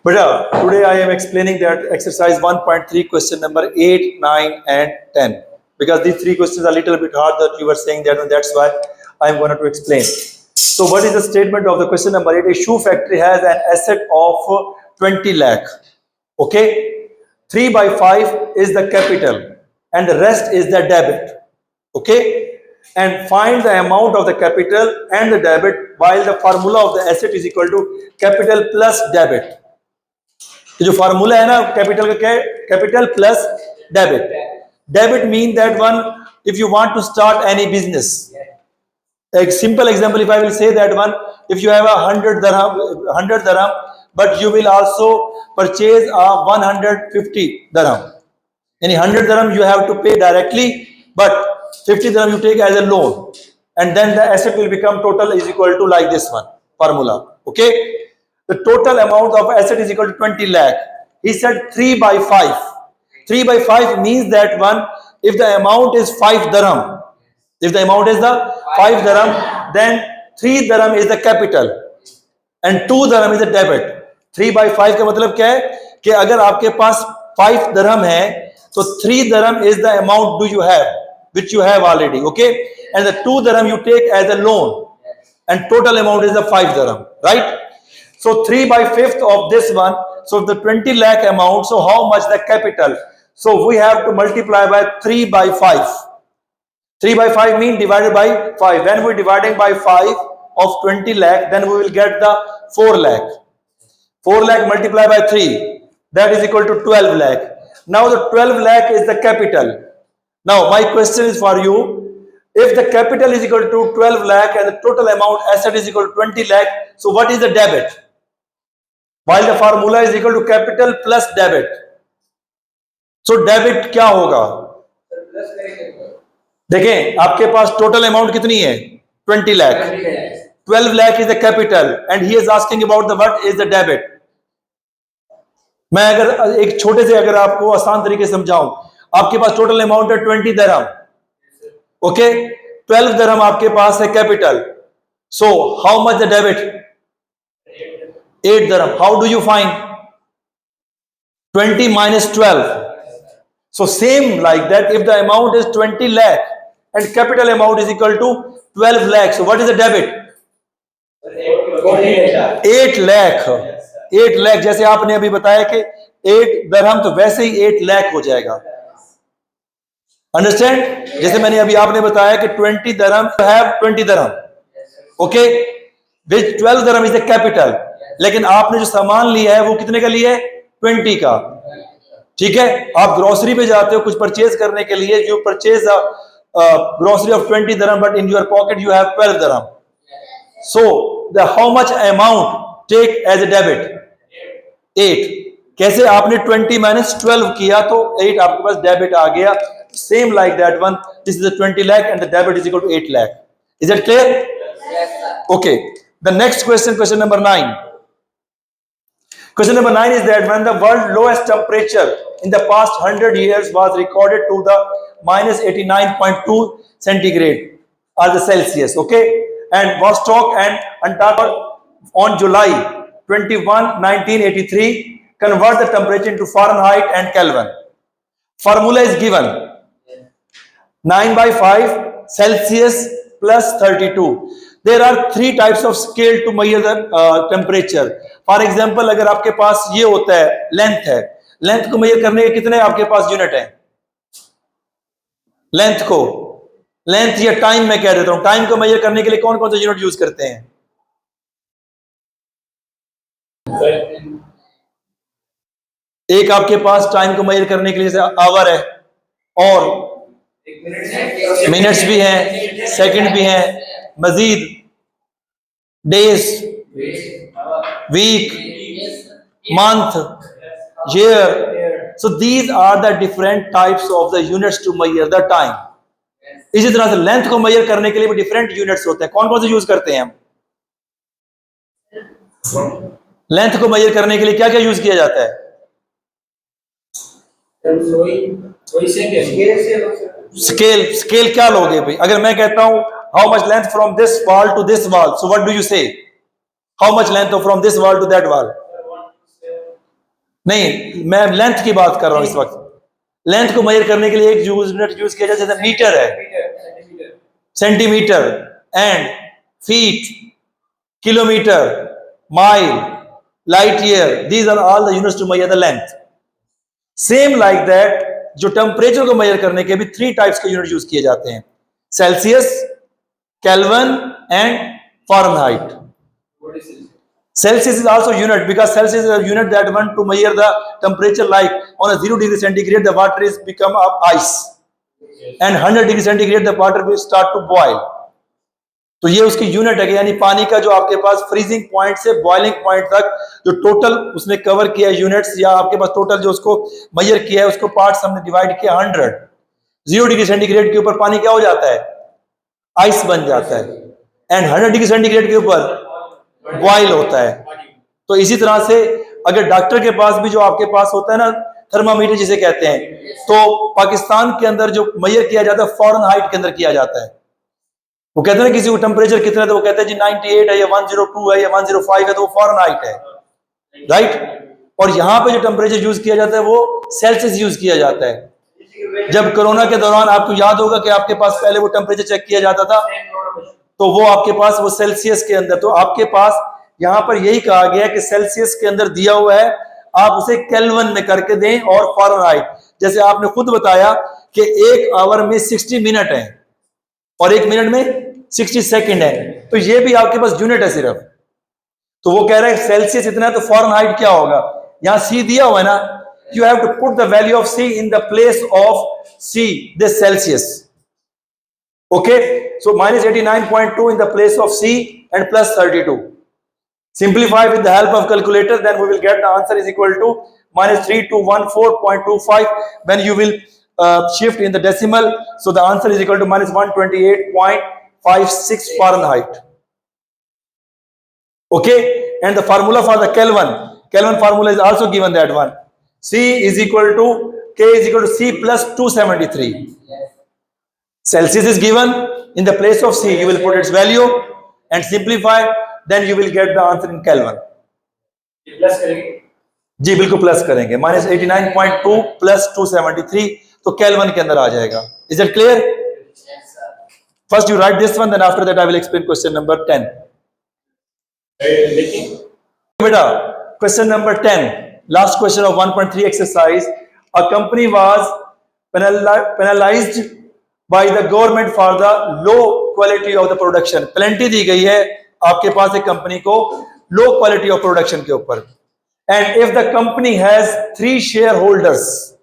Today I am explaining that exercise 1.3 question number 8, 9 and 10 because these three questions are a little bit hard that you were saying that, and that's why I am going to explain. So what is the statement of the question number 8? A shoe factory has an asset of 20 lakh. Okay, 3 by 5 is the capital and the rest is the debit. Okay, and find the amount of the capital and the debit while the formula of the asset is equal to capital plus debit. तो जो formula है ना capital का क्या है? Capital plus debit. Debit mean that one if you want to start any business. एक simple example, if I will say that one if you have 100 dirham but you will also purchase a 150 dirham. यानी 100 dirham you have to pay directly but 50 dirham you take as a loan and then the asset will become total is equal to like this one formula. Okay, the total amount of asset is equal to 20 lakh. He said 3 by 5. 3 by 5 means that one, if the amount is 5 dirham, if the amount is the 5 dirham, then 3 dirham is the capital and 2 dirham is the debit. 3 by 5 का मतलब क्या है कि अगर आपके पास 5 dirham है तो 3 dirham is the amount do you have which you have already. Okay, and the 2 dirham you take as a loan and total amount is the 5 dirham, right? So 3 by 5th of this one, so the 20 lakh amount, so how much the capital? So we have to multiply by 3 by 5. 3 by 5 mean divided by 5. When we are dividing by 5 of 20 lakh, then we will get the 4 lakh. 4 lakh multiplied by 3, that is equal to 12 lakh. Now the 12 lakh is the capital. Now my question is for you, if the capital is equal to 12 lakh and the total amount asset is equal to 20 lakh, so what is the debit? While the formula is equal to capital plus debit. So debit क्या होगा? देखें आपके पास total amount कितनी है? 20 lakh. 12 lakh is the capital and he is asking about the what is the debit. मैं अगर एक छोटे से अगर आपको आसान तरीके से समझाऊं, आपके पास टोटल अमाउंट है 20 dirham. Okay, 12 dirham आपके पास है capital. So how much the debit? 8 dirham. How do you find? 20 minus 12. So same like that, if the amount is 20 lakh and capital amount is equal to 12 lakh, so what is the debit? 8 lakh. 8 lakh जैसे आपने अभी बताया कि 8 dirham, तो वैसे ही 8 lakh हो जाएगा. Understand? जैसे मैंने अभी आपने बताया कि 20 dirham have 20 dirham. Okay, which 12 dirham is the capital. लेकिन आपने जो सामान लिया है वो कितने का लिया है? 20 का. ठीक है, आप ग्रोसरी पे जाते हो कुछ परचेज करने के लिए, you purchase grocery of 20 dirham but in your pocket you have 12 dirham. So the how much amount take as a debit? 8. कैसे आपने 20 minus 12 किया तो 8 आपके पास डेबिट आ गया. Same like that one, this is the 20 lakh and the debit is equal to 8 lakh. Is that clear? Yes, sir. Okay, the next question, question number 9. Question number 9 is that when the world lowest temperature in the past 100 years was recorded to the minus 89.2 centigrade or the Celsius, okay, and Vostok and Antarctica on July 21, 1983, convert the temperature into Fahrenheit and Kelvin. Formula is given 9 by 5 Celsius plus 32. There are 3 types of scale to measure the temperature. For example, अगर आपके पास ये होता है length है, length को measure करने के कितने आपके पास यूनिट है? लेंथ को, लेंथ या टाइम में कह देता हूं, टाइम को मेजर करने के लिए कौन कौन सा यूनिट यूज करते हैं? एक आपके पास टाइम को मेजर करने के लिए जैसे आवर है और मिनट्स भी हैं, सेकंड भी हैं, मजीद days, week, month, year. So these are the different types of the units to measure the time. इसी तरह से लेंथ को मेजर करने के लिए भी डिफरेंट यूनिट्स होते हैं. कौन कौन से यूज करते हैं हम? लेंथ को मेजर करने के लिए क्या क्या यूज किया जाता है? स्केल. स्केल क्या लोगे भाई? अगर मैं कहता हूं how much length from this wall to this wall, so what do you say? How much length from this wall to that wall? नहीं, मैं लेंथ की बात कर रहा हूं इस वक्त। लेंथ को मेजर करने के लिए एक यूनिट यूज किया जाता है, जैसे मीटर है, centimetre, and feet, kilometre, mile, light year, these are all the units to measure the length. Same like that, जो टेम्परेचर को मेजर करने के भी 3 टाइप्स के यूनिट यूज किए जाते हैं, Celsius, kelvin and Fahrenheit. Celsius is also unit because Celsius is a unit that want to measure the temperature, like on a 0 degree centigrade the water is become ice and 100 degree centigrade the water will start to boil। तो ये उसकी unit है, यानी पानी का जो आपके पास freezing point से बॉइलिंग पॉइंट तक जो टोटल उसने कवर किया यूनिट्स, या आपके पास टोटल जो उसको मेजर किया है उसको पार्ट्स हमने डिवाइड किया 100। 0 डिग्री सेंटीग्रेड के ऊपर पानी क्या हो जाता है, आइस बन जाता है, एंड 100 डिग्री सेंटीग्रेड के ऊपर बॉयल होता है। तो इसी तरह से अगर डॉक्टर के पास भी जो आपके पास होता है ना थर्मामीटर जिसे कहते हैं, तो पाकिस्तान के अंदर जो मेजर किया जाता है फारेनहाइट के अंदर किया जाता है। वो कहते हैं किसी को टेम्परेचर कितना है तो वो कहते हैं जी 98 है या 102 है या 105 है, तो वो फारेनहाइट है, राइट। और यहाँ पे जो टेम्परेचर यूज किया जाता है वो सेल्सियस यूज किया जाता है। जब कोरोना के दौरान आपको याद होगा कि आपके पास पहले वो टेम्परेचर चेक किया जाता था, तो वो आपके पास वो सेल्सियस के अंदर, तो आपके पास यहां पर यही कहा गया है कि सेल्सियस के अंदर दिया हुआ है, आप उसे केल्विन में करके दें, और फारेनहाइट, जैसे आपने खुद बताया कि 1 आवर में 60 मिनट है और 1 मिनट में 60 सेकंड है, तो ये भी आपके पास यूनिट है सिर्फ। तो वो कह रहे हैं सेल्सियस इतना है तो फारेनहाइट क्या होगा, यहां सी दिया हुआ है ना, you have to put the value of C in the place of C, this Celsius. Okay, so minus 89.2 in the place of C and plus 32. Simplify with the help of calculator, then we will get the answer is equal to minus 3214.25. When you will shift in the decimal, so the answer is equal to minus 128.56 Fahrenheit. Okay, and the formula for the Kelvin formula is also given, that one. C is equal to K is equal to C plus 273. Celsius is given, in the place of C you will put its value and simplify, then you will get the answer in Kelvin। Plus करेंगे जी, बिल्कुल plus करेंगे, minus 89.2 plus 273, तो kelvin के अंदर आ जाएगा। Is it clear? Yes, sir. First you write this one, then after that I will explain question number 10। बेटा question number 10, last question of 1.3 exercise। A company was penalized by the government for the low quality of the production। Penalty दी गई है आपके पास एक company को low quality of production के ऊपर। And if the company has 3 share holders,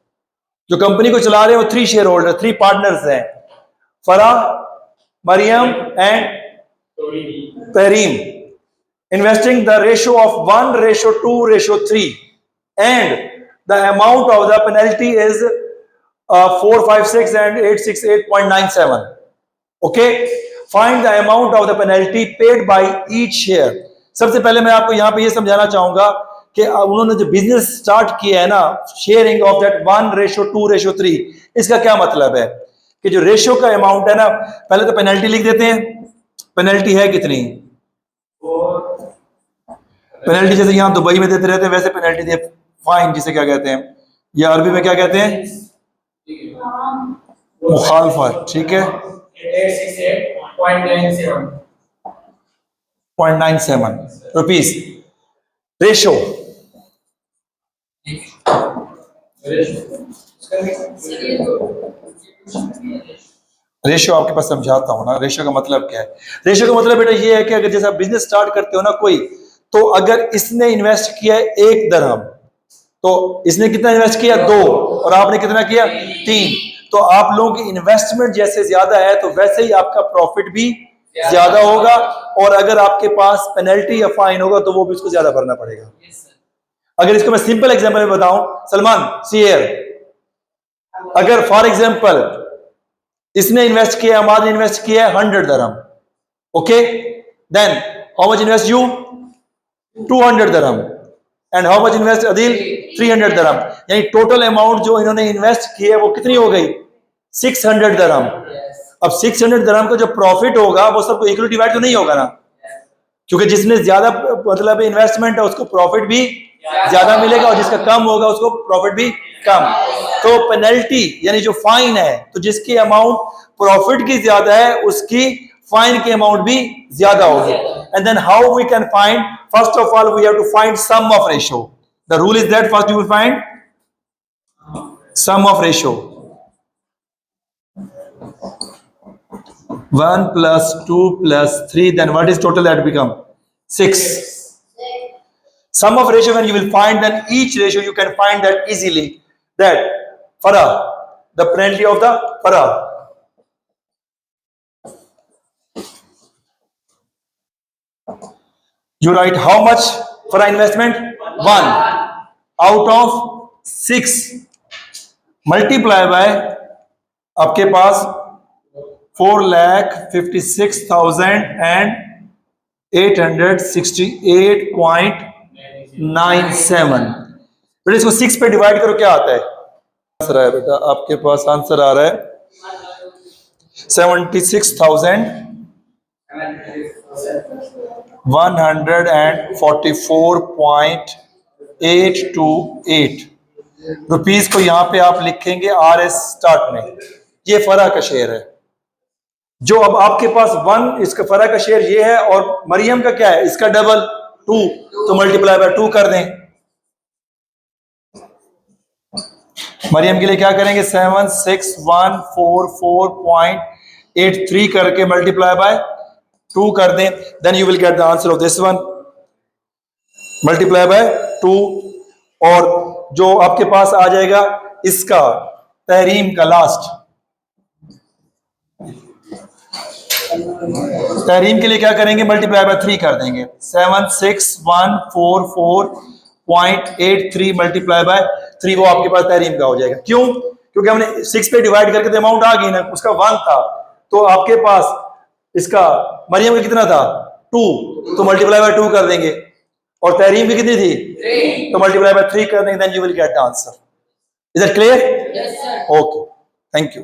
जो company को चला रहे हैं वो 3 शेयर होल्डर, 3 पार्टनर्स हैं, Farah, Maryam and Tehreem, investing the ratio of 1:2:3, and the amount of the penalty is 456 and 868.97। Okay, find the amount of the penalty paid by each share। सबसे पहले मैं आपको यहाँ पे ये समझाना चाहूंगा कि उन्होंने जो बिजनेस स्टार्ट किया है ना, शेयरिंग ऑफ दैट 1:2:3, इसका क्या मतलब है कि जो रेशियो का अमाउंट है ना, पहले तो पेनल्टी लिख देते हैं। पेनल्टी है कितनी, पेनल्टी जैसे यहाँ दुबई में देते रहते हैं वैसे पेनल्टी दे, फाइन जिसे क्या कहते हैं, या अरबी में क्या कहते हैं, मुखालफत, ठीक है, 0.97 रुपीस। रेशो रेशियो आपके पास समझाता हूं ना, रेशियो का मतलब क्या है। रेशियो का मतलब बेटा ये है कि अगर जैसा बिजनेस स्टार्ट करते हो ना कोई, तो अगर इसने इन्वेस्ट किया 1 दरहम, तो इसने कितना इन्वेस्ट किया 2, और आपने कितना किया 3, तो आप लोगों की इन्वेस्टमेंट जैसे ज्यादा है तो वैसे ही आपका प्रॉफिट भी ज्यादा होगा, और अगर आपके पास पेनल्टी या फाइन होगा तो वो भी उसको ज्यादा भरना पड़ेगा। अगर इसको मैं सिंपल एग्जांपल में बताऊं, सलमान सी हियर, अगर फॉर एग्जांपल इसने इन्वेस्ट किया, अमाद ने इन्वेस्ट किया 100 dirham, okay, then how much invest you 200 dirham, and how much invest Adeel 300 dirham, यानी टोटल अमाउंट जो इन्होंने इन्वेस्ट की है वो कितनी हो गई 600 दरहम। अब 600 दरहम का जो प्रॉफिट होगा वो सबको इक्वली डिवाइड तो नहीं होगा ना, क्योंकि जिसने ज्यादा मतलब इन्वेस्टमेंट है उसको प्रॉफिट भी ज्यादा मिलेगा, और जिसका कम होगा उसको प्रॉफिट भी कम। तो पेनल्टी यानी जो फाइन है, तो जिसकी अमाउंट प्रॉफिट की ज्यादा है उसकी फाइन की अमाउंट भी ज्यादा होगी। And then how we can find, first of all we have to find sum of ratio. The rule is that first you will find sum of ratio. 1 plus 2 plus 3, then what is total that become 6. Sum of ratio, when you will find, then each ratio you can find that easily, that farah, the penalty of the farah. You write how much farah investment? 1 out of 6 multiply by आपके पास 4,56,868.97। बेटा इसको 6 पे divide करो, क्या आता है? Answer है बेटा आपके पास, आंसर आ रहा है 76,144.828 रुपीज को यहां पे आप लिखेंगे RS स्टार्ट में। ये फरा का शेयर है। जो अब आपके पास 1, इसका फरा का शेयर ये है, और मरियम का क्या है, इसका डबल 2, तो मल्टीप्लाई बाय 2 कर दें। मरियम के लिए क्या करेंगे, 76,144.83 करके मल्टीप्लाई बाय 2 कर दें। Then you will get the answer of this one, multiply by 2। और जो आपके पास आ जाएगा इसका तहरीम का लास्ट, तहरीम के लिए क्या करेंगे, मल्टीप्लाई बाय 3 कर देंगे। 76,144.83 मल्टीप्लाई बाय 3, वो आपके पास तहरीम का हो जाएगा। क्यों? क्योंकि हमने 6 पे डिवाइड करके तो अमाउंट आ गई ना, उसका 1 था, तो आपके पास इसका मरियम का कितना था 2, तो मल्टीप्लाई बाय 2 कर देंगे। और तहरीम की कितनी थी 3, तो मल्टीप्लाई बाय 3 कर देंगे। Then you will get the answer. Is it clear? Yes sir. Okay, thank you.